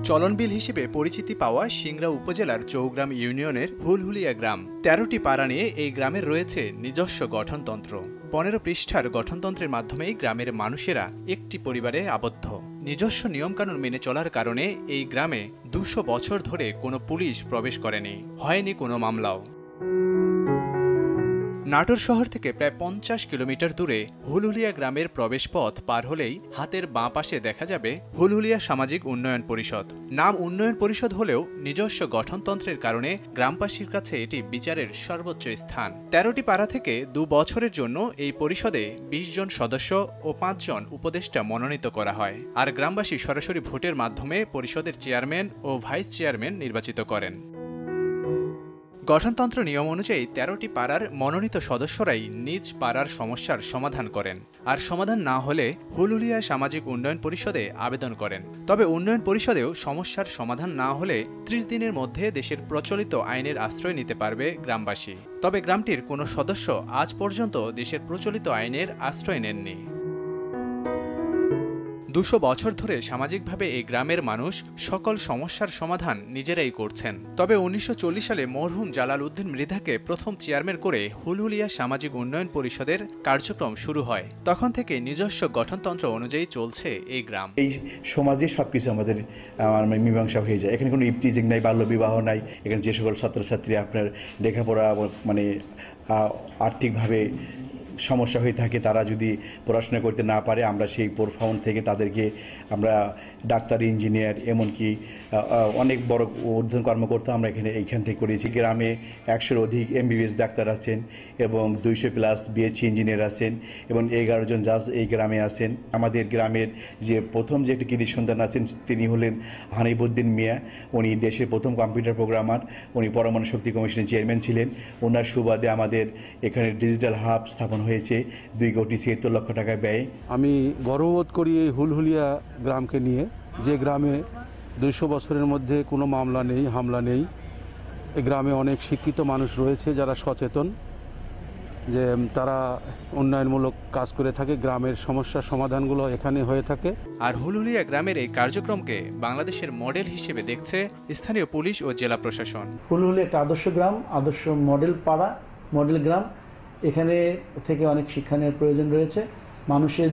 চলনবিল হিসেবে পরিচিতি পাওয়া সিংড়া উপজেলার চৌগ্রাম ইউনিয়নের হুলহুলিয়া গ্রাম ১৩টি পাড়া নিয়ে এই গ্রামের রয়েছে নিজস্ব গঠনতন্ত্র। ১৫ পৃষ্ঠার গঠনতন্ত্রের মাধ্যমেই গ্রামের মানুষেরা একটি পরিবারে আবদ্ধ। নিজস্ব নিয়মকানুন মেনে চলার কারণে এই গ্রামে ২০০ বছর ধরে কোনো পুলিশ প্রবেশ করেনি, হয়নি কোনো মামলাও। নাটোর শহর থেকে প্রায় ৫০ কিলোমিটার দূরে হুলহুলিয়া গ্রামের প্রবেশপথ পার হলেই হাতের বাঁ পাশে দেখা যাবে হুলহুলিয়া সামাজিক উন্নয়ন পরিষদ। নাম উন্নয়ন পরিষদ হলেও নিজস্ব গঠনতন্ত্রের কারণে গ্রামবাসীর কাছে এটি বিচারের সর্বোচ্চ স্থান। ১৩টি পাড়া থেকে ২ বছরের জন্য এই পরিষদে ২০ জন সদস্য ও ৫ জন উপদেষ্টা মনোনীত করা হয়, আর গ্রামবাসী সরাসরি ভোটের মাধ্যমে পরিষদের চেয়ারম্যান ও ভাইস চেয়ারম্যান নির্বাচিত করেন। গঠনতন্ত্র নিয়ম অনুযায়ী ১৩টি পাড়ার মনোনীত সদস্যরাই নিজ পাড়ার সমস্যার সমাধান করেন, আর সমাধান না হলে হুলহুলিয়া সামাজিক উন্নয়ন পরিষদে আবেদন করেন। তবে উন্নয়ন পরিষদেও সমস্যার সমাধান না হলে ৩০ দিনের মধ্যে দেশের প্রচলিত আইনের আশ্রয় নিতে পারবে গ্রামবাসী। তবে গ্রামটির কোনো সদস্য আজ পর্যন্ত দেশের প্রচলিত আইনের আশ্রয় নেননি। ২০০ বছর ধরে সামাজিকভাবে এই গ্রামের মানুষ সকল সমস্যার সমাধান নিজেরাই করছেন। তবে ১৯৪০ সালে মরহুম জালাল উদ্দিন মৃধাকে প্রথম চেয়ারম্যান করে হুলহুলিয়া সামাজিক উন্নয়ন পরিষদের কার্যক্রম শুরু হয়। তখন থেকে নিজস্ব গঠনতন্ত্র অনুযায়ী চলছে এই গ্রাম। এই সমাজে সবকিছু আমাদের মীমাংসা হয়ে যায়। এখানে কোনো ইফটিজিং নাই, বাল্যবিবাহ নাই। এখানে যে সকল ছাত্রছাত্রী আপনার লেখাপড়া আর্থিকভাবে সমস্যা হয়ে থাকে, তারা যদি পড়াশোনা করতে না পারে, আমরা সেই ফাউন্ড থেকে তাদেরকে আমরা ডাক্তার, ইঞ্জিনিয়ার, এমনকি অনেক বড় ঊর্ধ্বতন কর্মকর্তা আমরা এইখান থেকে করেছি। গ্রামে ১০০-র অধিক MBBS ডাক্তার আছেন এবং 200+ BHC ইঞ্জিনিয়ার আছেন এবং 11 জন জাজ এই গ্রামে আছেন। আমাদের গ্রামের যে প্রথম যে একটি কৃতি সন্তান আছেন তিনি হলেন হানিফউদ্দিন মিয়া। উনি দেশের প্রথম কম্পিউটার প্রোগ্রামার। উনি পরমাণু শক্তি কমিশনের চেয়ারম্যান ছিলেন। ওনার সুবাদে আমাদের এখানে ডিজিটাল হাব স্থাপন হয়েছে 2,76 লক্ষ টাকা ব্যয়ে। আমি গর্ববোধ করি এই হুলহুলিয়া গ্রামকে নিয়ে, যে গ্রামে ২০০ বছরের মধ্যে কোনো মামলা নেই, হামলা নেই। এই গ্রামে অনেক শিক্ষিত মানুষ রয়েছে যারা সচেতন, যে তারা উন্নয়নমূলক কাজ করে থাকে, গ্রামের সমস্যার সমাধানগুলো এখানে হয়ে থাকে। আর হুলহুলিয়া গ্রামের এই কার্যক্রমকে বাংলাদেশের মডেল হিসেবে দেখছে স্থানীয় পুলিশ ও জেলা প্রশাসন। হুলহুলিয়া একটা আদর্শ গ্রাম, আদর্শ মডেল পাড়া, মডেল গ্রাম। এখানে থেকে অনেক শিক্ষা নেওয়ার প্রয়োজন রয়েছে। মানুষের